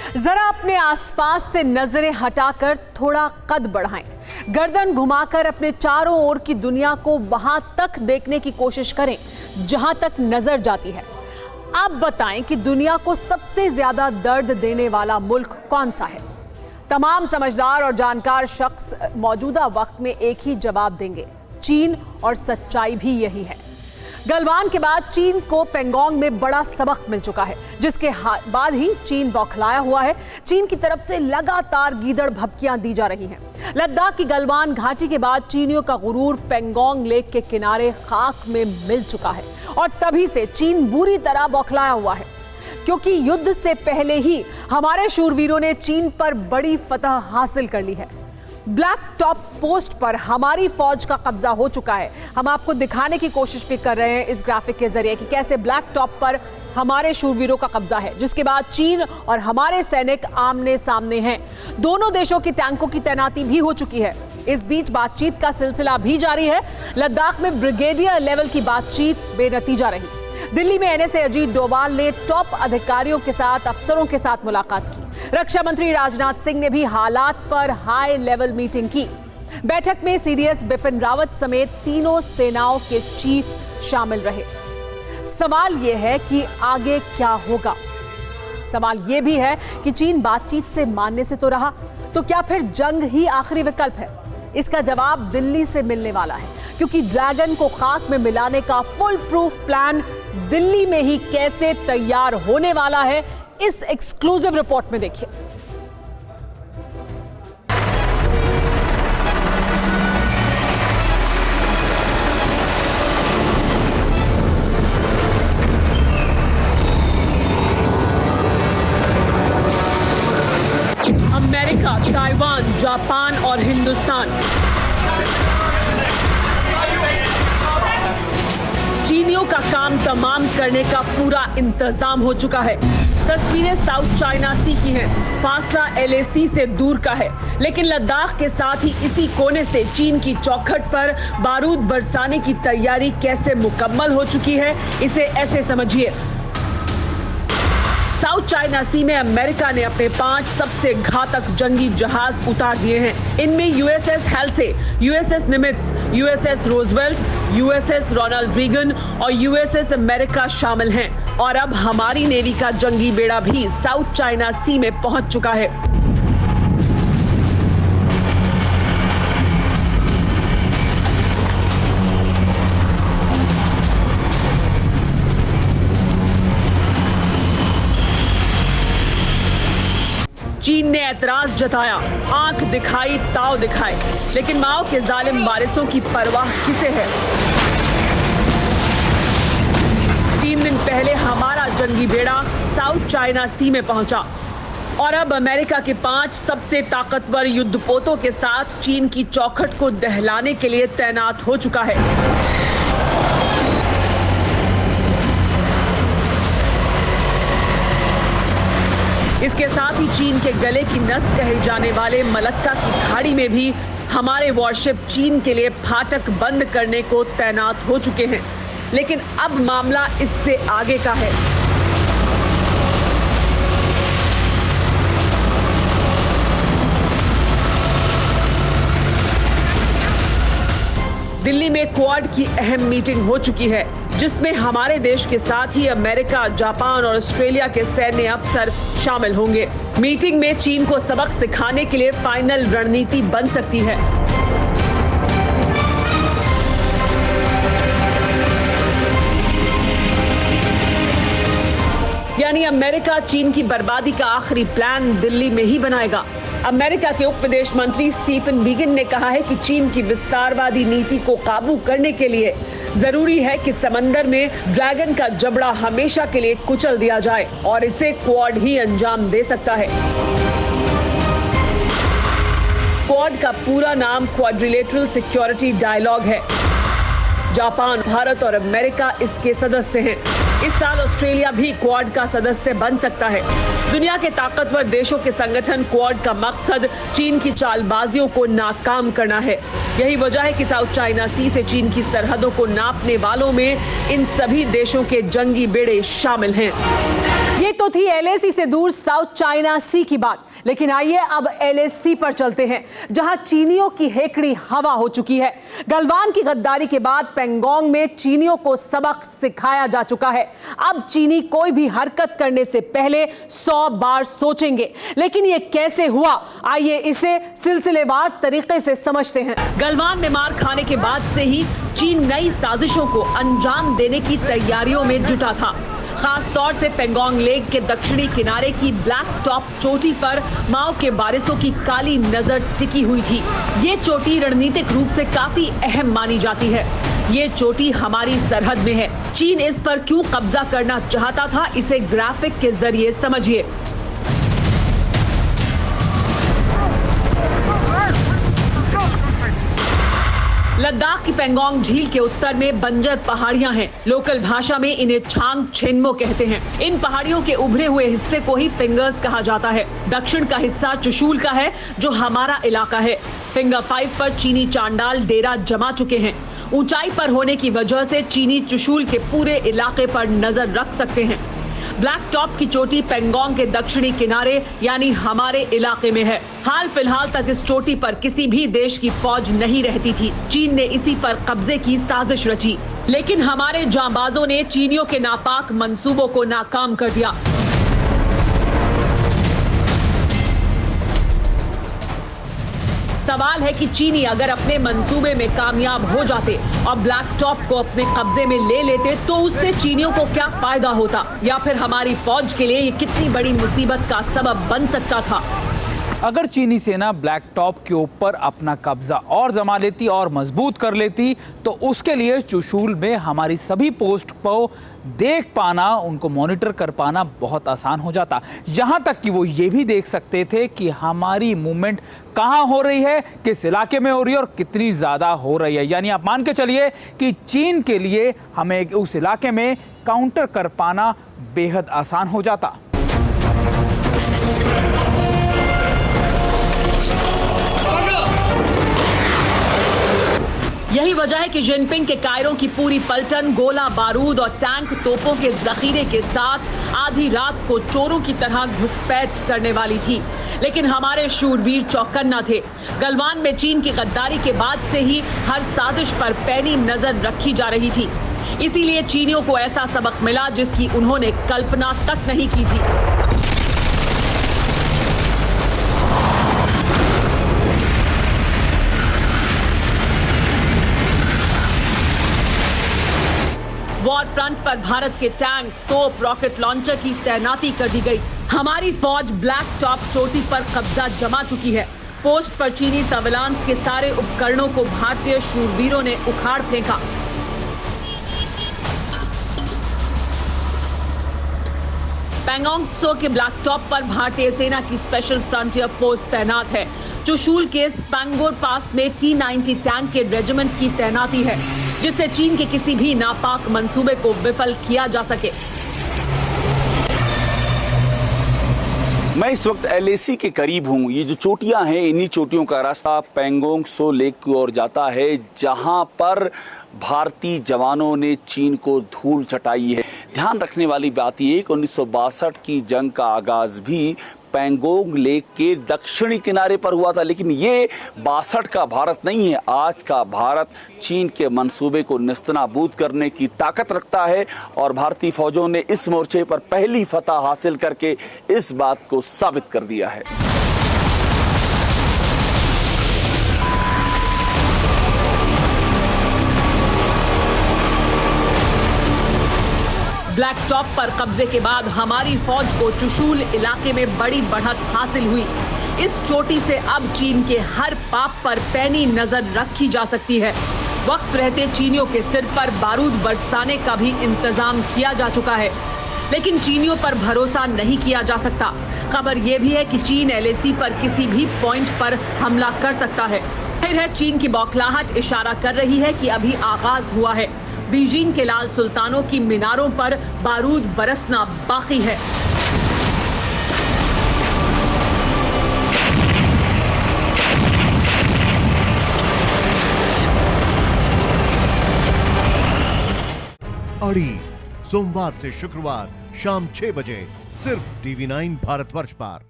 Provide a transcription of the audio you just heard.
जरा अपने आसपास से नजरें हटाकर थोड़ा कद बढ़ाएं, गर्दन घुमाकर अपने चारों ओर की दुनिया को वहां तक देखने की कोशिश करें जहां तक नजर जाती है। अब बताएं कि दुनिया को सबसे ज्यादा दर्द देने वाला मुल्क कौन सा है? तमाम समझदार और जानकार शख्स मौजूदा वक्त में एक ही जवाब देंगे, चीन, और सच्चाई भी यही है। गलवान के बाद चीन को पेंगोंग में बड़ा सबक मिल चुका है, जिसके बाद ही चीन बौखलाया हुआ है। चीन की तरफ से लगातार गीदड़ भभकियां दी जा रही हैं। लद्दाख की गलवान घाटी के बाद चीनियों का गुरूर पेंगोंग लेक के किनारे खाक में मिल चुका है और तभी से चीन बुरी तरह बौखलाया हुआ है, क्योंकि युद्ध से पहले ही हमारे शूरवीरों ने चीन पर बड़ी फतह हासिल कर ली है। ब्लैक टॉप पोस्ट पर हमारी फौज का कब्जा हो चुका है। हम आपको दिखाने की कोशिश भी कर रहे हैं इस ग्राफिक के जरिए कि कैसे ब्लैक टॉप पर हमारे शूरवीरों का कब्जा है, जिसके बाद चीन और हमारे सैनिक आमने सामने हैं। दोनों देशों की टैंकों की तैनाती भी हो चुकी है। इस बीच बातचीत का सिलसिला भी जारी है। लद्दाख में ब्रिगेडियर लेवल की बातचीत बेनतीजा रही। दिल्ली में एनएसए अजीत डोभाल ने टॉप अधिकारियों के साथ, अफसरों के साथ मुलाकात की। रक्षा मंत्री राजनाथ सिंह ने भी हालात पर हाई लेवल मीटिंग की। बैठक में सीडीएस बिपिन रावत समेत तीनों सेनाओं के चीफ शामिल रहे। सवाल यह है कि आगे क्या होगा। सवाल यह भी है कि चीन बातचीत से मानने से तो रहा, तो क्या फिर जंग ही आखिरी विकल्प है? इसका जवाब दिल्ली से मिलने वाला है, क्योंकि ड्रैगन को खाक में मिलाने का फुल प्रूफ प्लान दिल्ली में ही कैसे तैयार होने वाला है, इस एक्सक्लूसिव रिपोर्ट में देखिए। अमेरिका, ताइवान, जापान और हिंदुस्तान, चीनियों का काम तमाम करने का पूरा इंतजाम हो चुका है। तस्वीरें साउथ चाइना सी की हैं। फासला LAC से दूर का है, लेकिन लद्दाख के साथ ही इसी कोने से चीन की चौखट पर बारूद बरसाने की तैयारी कैसे मुकम्मल हो चुकी है, इसे ऐसे समझिए। साउथ चाइना सी में अमेरिका ने अपने 5 सबसे घातक जंगी जहाज उतार दिए हैं। इनमें USS Halsey, USS Nimitz, USS Roosevelt, USS Ronald Reagan और USS अमेरिका शामिल हैं। और अब हमारी नेवी का जंगी बेड़ा भी साउथ चाइना सी में पहुंच चुका है। चीन ने ऐतराज जताया, आंख दिखाई, ताव दिखाए, लेकिन माओ के जालिम वारिसों की परवाह किसे है? 3 दिन पहले हमारा जंगी बेड़ा साउथ चाइना सी में पहुंचा और अब अमेरिका के 5 सबसे ताकतवर युद्धपोतों के साथ चीन की चौखट को दहलाने के लिए तैनात हो चुका है। इसके साथ ही चीन के गले की नस कहे जाने वाले मलक्का की खाड़ी में भी हमारे वॉरशिप चीन के लिए फाटक बंद करने को तैनात हो चुके हैं। लेकिन अब मामला इससे आगे का है। दिल्ली में क्वाड की अहम मीटिंग हो चुकी है, जिसमें हमारे देश के साथ ही अमेरिका, जापान और ऑस्ट्रेलिया के सैन्य अफसर शामिल होंगे। मीटिंग में चीन को सबक सिखाने के लिए फाइनल रणनीति बन सकती है। यानी अमेरिका चीन की बर्बादी का आखिरी प्लान दिल्ली में ही बनाएगा। अमेरिका के उप विदेश मंत्री स्टीफन बीगन ने कहा है कि चीन की विस्तारवादी नीति को काबू करने के लिए जरूरी है कि समंदर में ड्रैगन का जबड़ा हमेशा के लिए कुचल दिया जाए और इसे क्वाड ही अंजाम दे सकता है। क्वाड का पूरा नाम क्वाड्रिलेटरल सिक्योरिटी डायलॉग है। जापान, भारत और अमेरिका इसके सदस्य हैं। इस साल ऑस्ट्रेलिया भी क्वाड का सदस्य बन सकता है। दुनिया के ताकतवर देशों के संगठन क्वाड का मकसद चीन की चालबाजियों को नाकाम करना है। यही वजह है कि साउथ चाइना सी से चीन की सरहदों को नापने वालों में इन सभी देशों के जंगी बेड़े शामिल हैं। ये तो थी LAC से दूर साउथ चाइना सी की बात, लेकिन आइए अब LAC पर चलते हैं, जहां चीनियों की हेकड़ी हवा हो चुकी है। गलवान की गद्दारी के बाद पेंगोंग में चीनियों को सबक सिखाया जा चुका है। अब चीनी कोई भी हरकत करने से पहले 100 बार सोचेंगे। लेकिन ये कैसे हुआ, आइए इसे सिलसिलेवार तरीके से समझते हैं। गलवान में मार खाने के बाद से ही चीन नई साजिशों को अंजाम देने की तैयारियों में जुटा था। खास तौर से पेंगोंग लेक के दक्षिणी किनारे की ब्लैक टॉप चोटी पर माओ के वारिसों की काली नजर टिकी हुई थी। ये चोटी रणनीतिक रूप से काफी अहम मानी जाती है। ये चोटी हमारी सरहद में है। चीन इस पर क्यों कब्जा करना चाहता था, इसे ग्राफिक के जरिए समझिए। लद्दाख की पेंगोंग झील के उत्तर में बंजर पहाड़ियां हैं। लोकल भाषा में इन्हें छांग छेन्मो कहते हैं। इन पहाड़ियों के उभरे हुए हिस्से को ही फिंगर्स कहा जाता है। दक्षिण का हिस्सा चुशूल का है, जो हमारा इलाका है। फिंगर 5 पर चीनी चांडाल डेरा जमा चुके हैं। ऊंचाई पर होने की वजह से चीनी चुशूल के पूरे इलाके पर नजर रख सकते हैं। ब्लैक टॉप की चोटी पेंगोंग के दक्षिणी किनारे यानी हमारे इलाके में है। हाल फिलहाल तक इस चोटी पर किसी भी देश की फौज नहीं रहती थी। चीन ने इसी पर कब्जे की साजिश रची, लेकिन हमारे जांबाजों ने चीनियों के नापाक मंसूबों को नाकाम कर दिया। सवाल है कि चीनी अगर अपने मंसूबे में कामयाब हो जाते और ब्लैक टॉप को अपने कब्जे में ले लेते तो उससे चीनियों को क्या फायदा होता, या फिर हमारी फौज के लिए ये कितनी बड़ी मुसीबत का सबब बन सकता था। अगर चीनी सेना ब्लैक टॉप के ऊपर अपना कब्जा और जमा लेती और मजबूत कर लेती तो उसके लिए चुशूल में हमारी सभी पोस्ट को देख पाना, उनको मॉनिटर कर पाना बहुत आसान हो जाता। यहाँ तक कि वो ये भी देख सकते थे कि हमारी मूवमेंट कहाँ हो रही है, किस इलाके में हो रही है और कितनी ज़्यादा हो रही है। यानी आप मान के चलिए कि चीन के लिए हमें उस इलाके में काउंटर कर पाना बेहद आसान हो जाता। यही वजह है कि जिनपिंग के कायरों की पूरी पलटन गोला बारूद और टैंक तोपों के जखीरे के साथ आधी रात को चोरों की तरह घुसपैठ करने वाली थी। लेकिन हमारे शूरवीर चौकन्ना थे। गलवान में चीन की गद्दारी के बाद से ही हर साजिश पर पैनी नजर रखी जा रही थी। इसीलिए चीनियों को ऐसा सबक मिला जिसकी उन्होंने कल्पना तक नहीं की थी। वॉर फ्रंट पर भारत के टैंक, तोप, रॉकेट लॉन्चर की तैनाती कर दी गई। हमारी फौज ब्लैक टॉप चोटी पर कब्जा जमा चुकी है। पोस्ट पर चीनी सर्विलांस के सारे उपकरणों को भारतीय शूरवीरों ने उखाड़ फेंका। पेंगोंग त्सो के ब्लैक टॉप पर भारतीय सेना की स्पेशल फ्रंटियर फोर्स तैनात है। चुशूल के स्पैंगोर पास में T-90 टैंक के रेजिमेंट की तैनाती है, जिससे चीन के किसी भी नापाक मंसूबे को विफल किया जा सके। मैं इस वक्त LAC के करीब हूँ। ये जो चोटियां हैं, इन्हीं चोटियों का रास्ता पेंगोंग त्सो लेक की ओर जाता है, जहां पर भारतीय जवानों ने चीन को धूल चटाई है। ध्यान रखने वाली बात यह 1962 की जंग का आगाज भी पेंगोंग लेक के दक्षिणी किनारे पर हुआ था, लेकिन ये 62 का भारत नहीं है। आज का भारत चीन के मंसूबे को नेस्तनाबूद करने की ताकत रखता है और भारतीय फौजों ने इस मोर्चे पर पहली फतह हासिल करके इस बात को साबित कर दिया है। ब्लैक टॉप पर कब्जे के बाद हमारी फौज को चुशूल इलाके में बड़ी बढ़त हासिल हुई। इस चोटी से अब चीन के हर पाप पर पैनी नजर रखी जा सकती है। वक्त रहते चीनियों के सिर पर बारूद बरसाने का भी इंतजाम किया जा चुका है, लेकिन चीनियों पर भरोसा नहीं किया जा सकता। खबर यह भी है कि चीन LAC पर किसी भी पॉइंट पर हमला कर सकता है। फिर है चीन की बौखलाहट इशारा कर रही है कि अभी आगाज हुआ है। बीजिंग के लाल सुल्तानों की मीनारों पर बारूद बरसना बाकी है। अड़ी सोमवार से शुक्रवार शाम 6 बजे सिर्फ TV9 भारतवर्ष पर।